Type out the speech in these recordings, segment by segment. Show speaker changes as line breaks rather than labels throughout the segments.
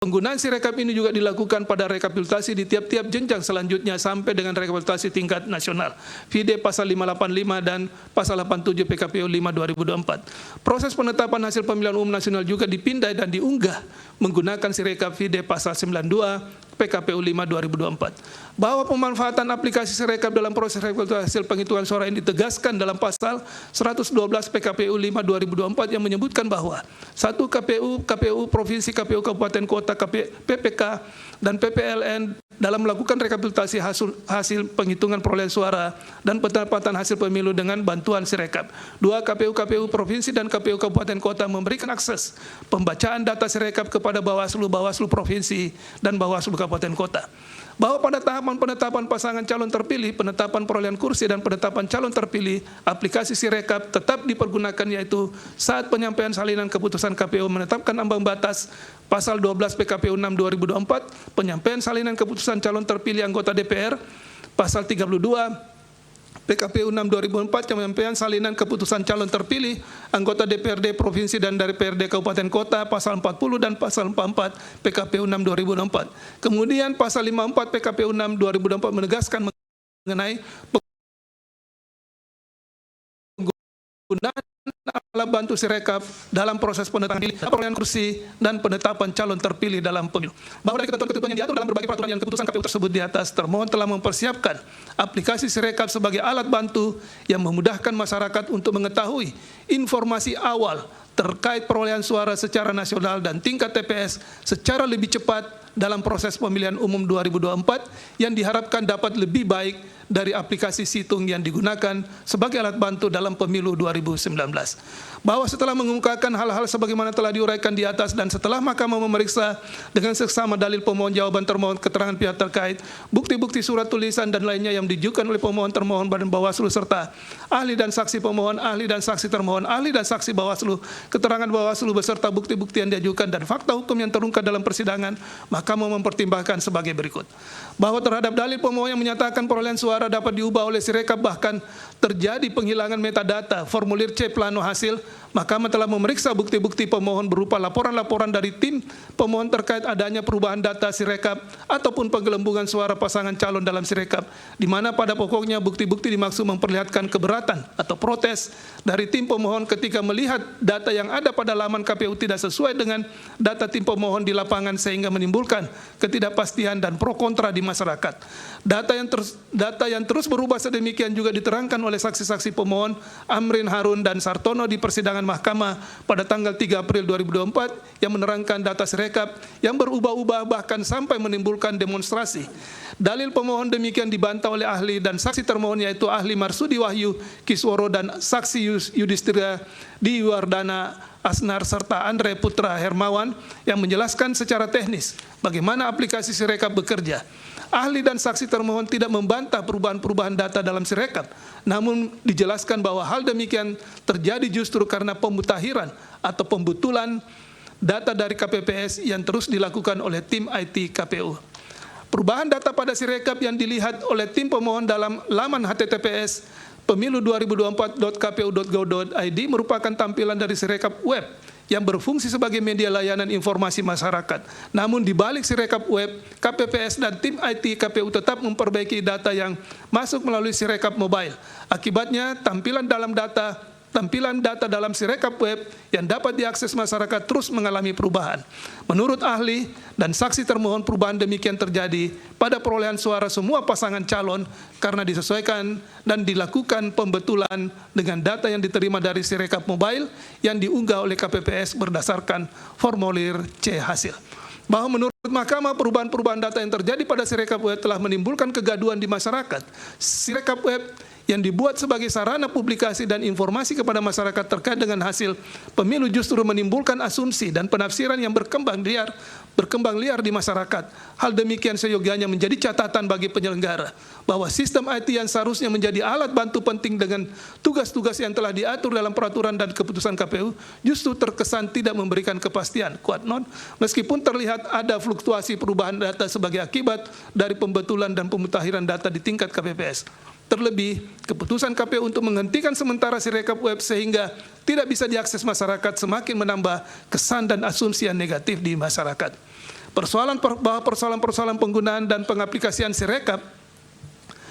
Penggunaan Sirekap ini juga dilakukan pada rekapitulasi di tiap-tiap jenjang selanjutnya sampai dengan rekapitulasi tingkat nasional. VID pasal 585 dan pasal 87 PKPU 5 2024. Proses penetapan hasil pemilihan umum nasional juga dipindai dan diunggah menggunakan Sirekap VID pasal 92 PKPU 5 2024. Bahwa pemanfaatan aplikasi Sirekap dalam proses rekapitulasi hasil penghitungan suara ini ditegaskan dalam pasal 112 PKPU 5 2024 yang menyebutkan bahwa satu KPU Provinsi, KPU Kabupaten Kota, PPK, dan PPLN dalam melakukan rekapitulasi hasil penghitungan perolehan suara dan penetapan hasil pemilu dengan bantuan Sirekap. Dua, KPU Provinsi dan KPU Kabupaten Kota memberikan akses pembacaan data Sirekap kepada Bawaslu Provinsi dan Bawaslu Kabupaten Kota. Bahwa pada tahapan penetapan pasangan calon terpilih, penetapan perolehan kursi dan penetapan calon terpilih, aplikasi Sirekap tetap dipergunakan, yaitu saat penyampaian salinan keputusan KPU menetapkan ambang batas pasal 12 PKPU 6 2024, penyampaian salinan keputusan calon terpilih anggota DPR, pasal 32 PKPU 6 2004 yang menyampaikan salinan keputusan calon terpilih anggota DPRD Provinsi dan dari DPRD Kabupaten Kota, pasal 40 dan pasal 44 PKPU 6 2004. Kemudian pasal 54 PKPU 6 2024 menegaskan mengenai penggunaan alat bantu Sirekap dalam proses penetapan perolehan kursi dan penetapan calon terpilih dalam pemilu. Bahwa dari ketentuan-ketentuan yang diatur dalam berbagai peraturan dan keputusan KPU tersebut di atas, termohon telah mempersiapkan aplikasi Sirekap sebagai alat bantu yang memudahkan masyarakat untuk mengetahui informasi awal terkait perolehan suara secara nasional dan tingkat TPS secara lebih cepat dalam proses pemilihan umum 2024 yang diharapkan dapat lebih baik dari aplikasi Situng yang digunakan sebagai alat bantu dalam pemilu 2019. Bahwa setelah mengungkapkan hal-hal sebagaimana telah diuraikan di atas dan setelah Mahkamah memeriksa dengan seksama dalil pemohon, jawaban termohon, keterangan pihak terkait, bukti-bukti surat tulisan dan lainnya yang diajukan oleh pemohon, termohon, badan Bawaslu serta ahli dan saksi pemohon, ahli dan saksi termohon, ahli dan saksi Bawaslu, keterangan Bawaslu beserta bukti-bukti yang diajukan dan fakta hukum yang terungkap dalam persidangan, Mahkamah mempertimbangkan sebagai berikut. Bahwa terhadap dalil pemohon yang menyatakan perolehan suara dapat diubah oleh Sirekap bahkan terjadi penghilangan metadata formulir C plano hasil, Mahkamah telah memeriksa bukti-bukti pemohon berupa laporan-laporan dari tim pemohon terkait adanya perubahan data Sirekap ataupun penggelembungan suara pasangan calon dalam Sirekap, di mana pada pokoknya bukti-bukti dimaksud memperlihatkan keberatan atau protes dari tim pemohon ketika melihat data yang ada pada laman KPU tidak sesuai dengan data tim pemohon di lapangan sehingga menimbulkan ketidakpastian dan pro kontra di masyarakat. Data yang terus berubah sedemikian juga diterangkan oleh saksi-saksi pemohon Amrin Harun dan Sartono di persidangan Mahkamah pada tanggal 3 April 2024 yang menerangkan data Sirekap yang berubah-ubah bahkan sampai menimbulkan demonstrasi. Dalil pemohon demikian dibantah oleh ahli dan saksi termohon, yaitu ahli Marsudi Wahyu Kisworo dan saksi Yudhistira Diwardana Asnar serta Andre Putra Hermawan yang menjelaskan secara teknis bagaimana aplikasi Sirekap bekerja. Ahli dan saksi termohon tidak membantah perubahan-perubahan data dalam Sirekap, namun dijelaskan bahwa hal demikian terjadi justru karena pemutahiran atau pembetulan data dari KPPS yang terus dilakukan oleh tim IT KPU. Perubahan data pada Sirekap yang dilihat oleh tim pemohon dalam laman https pemilu2024.kpu.go.id merupakan tampilan dari Sirekap web yang berfungsi sebagai media layanan informasi masyarakat. Namun di balik Sirekap web, KPPS dan tim IT KPU tetap memperbaiki data yang masuk melalui Sirekap mobile. Akibatnya tampilan data dalam Sirekap web yang dapat diakses masyarakat terus mengalami perubahan. Menurut ahli dan saksi termohon, perubahan demikian terjadi pada perolehan suara semua pasangan calon karena disesuaikan dan dilakukan pembetulan dengan data yang diterima dari Sirekap mobile yang diunggah oleh KPPS berdasarkan formulir C hasil. Bahwa menurut Mahkamah, perubahan-perubahan data yang terjadi pada Sirekap web telah menimbulkan kegaduhan di masyarakat. Sirekap web yang dibuat sebagai sarana publikasi dan informasi kepada masyarakat terkait dengan hasil pemilu justru menimbulkan asumsi dan penafsiran yang berkembang liar di masyarakat. Hal demikian seyogianya menjadi catatan bagi penyelenggara bahwa sistem IT yang seharusnya menjadi alat bantu penting dengan tugas-tugas yang telah diatur dalam peraturan dan keputusan KPU justru terkesan tidak memberikan kepastian. Quote note, meskipun terlihat ada fluktuasi perubahan data sebagai akibat dari pembetulan dan pemutahiran data di tingkat KPPS. Terlebih, keputusan KPU untuk menghentikan sementara Sirekap web sehingga tidak bisa diakses masyarakat semakin menambah kesan dan asumsi yang negatif di masyarakat. bahwa persoalan-persoalan penggunaan dan pengaplikasian Sirekap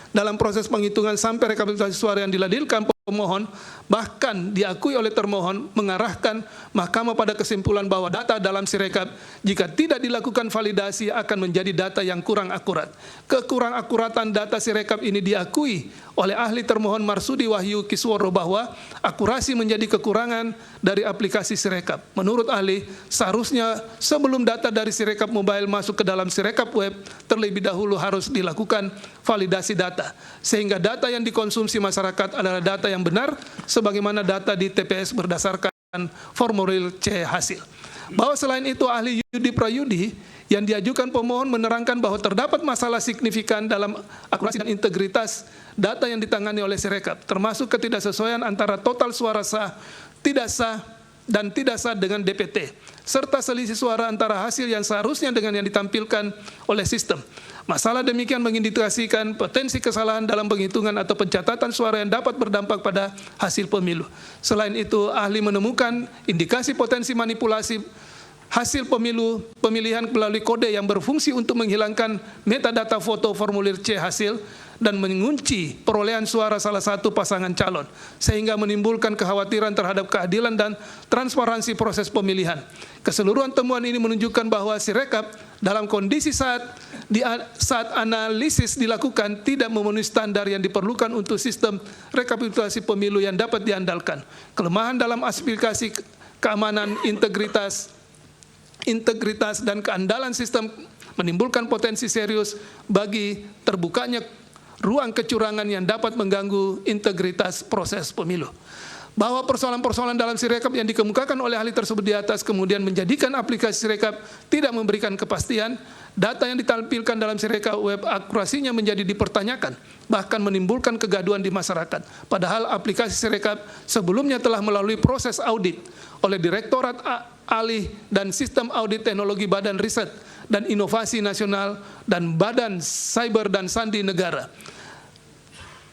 dalam proses penghitungan sampai rekapitulasi suara yang diladilkan pemohon, bahkan diakui oleh termohon, mengarahkan Mahkamah pada kesimpulan bahwa data dalam Sirekap jika tidak dilakukan validasi akan menjadi data yang kurang akurat. Kekurang-akuratan data Sirekap ini diakui oleh ahli termohon Marsudi Wahyu Kisworo bahwa akurasi menjadi kekurangan dari aplikasi Sirekap. Menurut ahli, seharusnya sebelum data dari Sirekap mobile masuk ke dalam Sirekap web, terlebih dahulu harus dilakukan validasi data, sehingga data yang dikonsumsi masyarakat adalah data yang benar sebagaimana data di TPS berdasarkan formulir C hasil. Bahwa selain itu ahli Yudi Prayudi yang diajukan pemohon menerangkan bahwa terdapat masalah signifikan dalam akurasi dan integritas data yang ditangani oleh Sirekap, termasuk ketidaksesuaian antara total suara sah, tidak sah, dan tidak sah dengan DPT, serta selisih suara antara hasil yang seharusnya dengan yang ditampilkan oleh sistem. Masalah demikian mengindikasikan potensi kesalahan dalam penghitungan atau pencatatan suara yang dapat berdampak pada hasil pemilu. Selain itu, ahli menemukan indikasi potensi manipulasi hasil pemilihan melalui kode yang berfungsi untuk menghilangkan metadata foto formulir C hasil dan mengunci perolehan suara salah satu pasangan calon, sehingga menimbulkan kekhawatiran terhadap keadilan dan transparansi proses pemilihan. Keseluruhan temuan ini menunjukkan bahwa Sirekap dalam kondisi saat analisis dilakukan tidak memenuhi standar yang diperlukan untuk sistem rekapitulasi pemilu yang dapat diandalkan. Kelemahan dalam aplikasi keamanan, integritas dan keandalan sistem menimbulkan potensi serius bagi terbukanya ruang kecurangan yang dapat mengganggu integritas proses pemilu. Bahwa persoalan-persoalan dalam Sirekap yang dikemukakan oleh ahli tersebut di atas kemudian menjadikan aplikasi Sirekap tidak memberikan kepastian, data yang ditampilkan dalam Sirekap web akurasinya menjadi dipertanyakan, bahkan menimbulkan kegaduhan di masyarakat. Padahal aplikasi Sirekap sebelumnya telah melalui proses audit oleh Direktorat Alih dan Sistem Audit Teknologi Badan Riset dan Inovasi Nasional dan Badan Cyber dan Sandi Negara.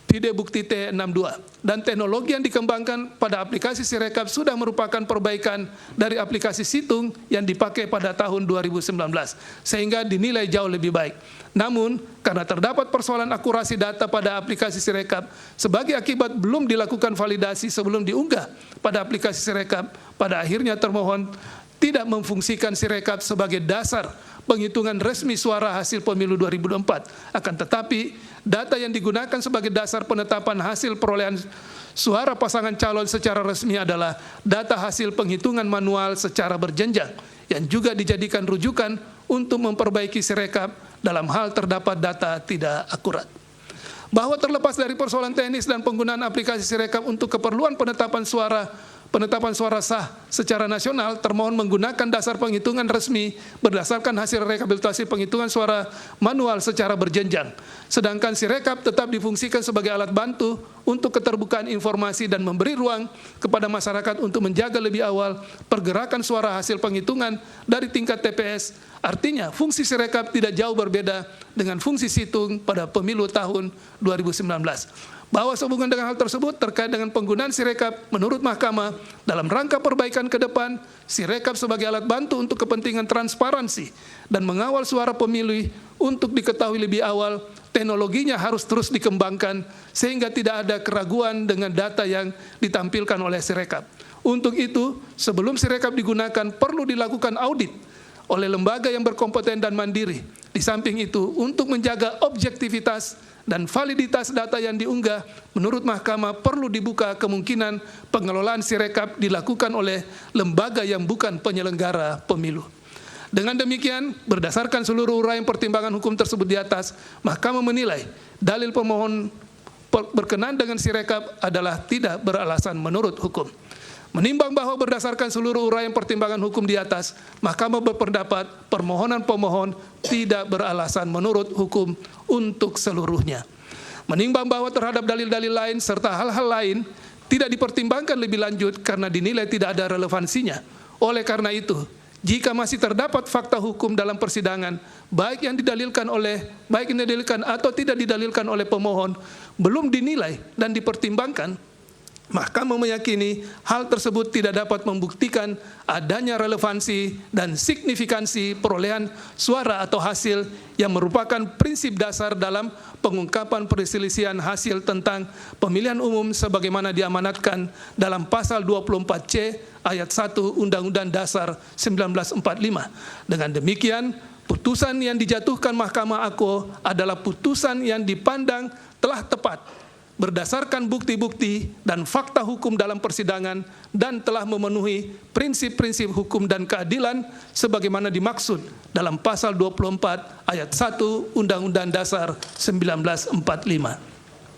Pide Bukti T62, dan teknologi yang dikembangkan pada aplikasi Sirekap sudah merupakan perbaikan dari aplikasi Situng yang dipakai pada tahun 2019, sehingga dinilai jauh lebih baik. Namun, karena terdapat persoalan akurasi data pada aplikasi Sirekap, sebagai akibat belum dilakukan validasi sebelum diunggah pada aplikasi Sirekap, pada akhirnya termohon tidak memfungsikan Sirekap sebagai dasar penghitungan resmi suara hasil pemilu 2024. Akan tetapi, data yang digunakan sebagai dasar penetapan hasil perolehan suara pasangan calon secara resmi adalah data hasil penghitungan manual secara berjenjang, yang juga dijadikan rujukan untuk memperbaiki Sirekap dalam hal terdapat data tidak akurat. Bahwa terlepas dari persoalan teknis dan penggunaan aplikasi Sirekap untuk keperluan penetapan suara sah secara nasional, termohon menggunakan dasar penghitungan resmi berdasarkan hasil rekapitulasi penghitungan suara manual secara berjenjang. Sedangkan Sirekap tetap difungsikan sebagai alat bantu untuk keterbukaan informasi dan memberi ruang kepada masyarakat untuk menjaga lebih awal pergerakan suara hasil penghitungan dari tingkat TPS. Artinya, fungsi Sirekap tidak jauh berbeda dengan fungsi Situng pada pemilu tahun 2019. Bahwa sehubungan dengan hal tersebut terkait dengan penggunaan Sirekap, menurut Mahkamah, dalam rangka perbaikan ke depan, Sirekap sebagai alat bantu untuk kepentingan transparansi dan mengawal suara pemilih untuk diketahui lebih awal, teknologinya harus terus dikembangkan sehingga tidak ada keraguan dengan data yang ditampilkan oleh Sirekap. Untuk itu, sebelum Sirekap digunakan, perlu dilakukan audit oleh lembaga yang berkompeten dan mandiri. Di samping itu, untuk menjaga objektivitas dan validitas data yang diunggah, menurut Mahkamah perlu dibuka kemungkinan pengelolaan Sirekap dilakukan oleh lembaga yang bukan penyelenggara pemilu. Dengan demikian, berdasarkan seluruh uraian pertimbangan hukum tersebut di atas, Mahkamah menilai dalil pemohon berkenan dengan Sirekap adalah tidak beralasan menurut hukum. Menimbang bahwa berdasarkan seluruh uraian pertimbangan hukum di atas, Mahkamah berpendapat permohonan pemohon tidak beralasan menurut hukum untuk seluruhnya. Menimbang bahwa terhadap dalil-dalil lain serta hal-hal lain tidak dipertimbangkan lebih lanjut karena dinilai tidak ada relevansinya. Oleh karena itu, jika masih terdapat fakta hukum dalam persidangan, baik yang didalilkan atau tidak didalilkan oleh pemohon, belum dinilai dan dipertimbangkan, Mahkamah meyakini hal tersebut tidak dapat membuktikan adanya relevansi dan signifikansi perolehan suara atau hasil yang merupakan prinsip dasar dalam pengungkapan perselisihan hasil tentang pemilihan umum sebagaimana diamanatkan dalam pasal 24C ayat 1 Undang-Undang Dasar 1945. Dengan demikian, putusan yang dijatuhkan Mahkamah Ako adalah putusan yang dipandang telah tepat berdasarkan bukti-bukti dan fakta hukum dalam persidangan dan telah memenuhi prinsip-prinsip hukum dan keadilan sebagaimana dimaksud dalam pasal 24 ayat 1 Undang-Undang Dasar 1945.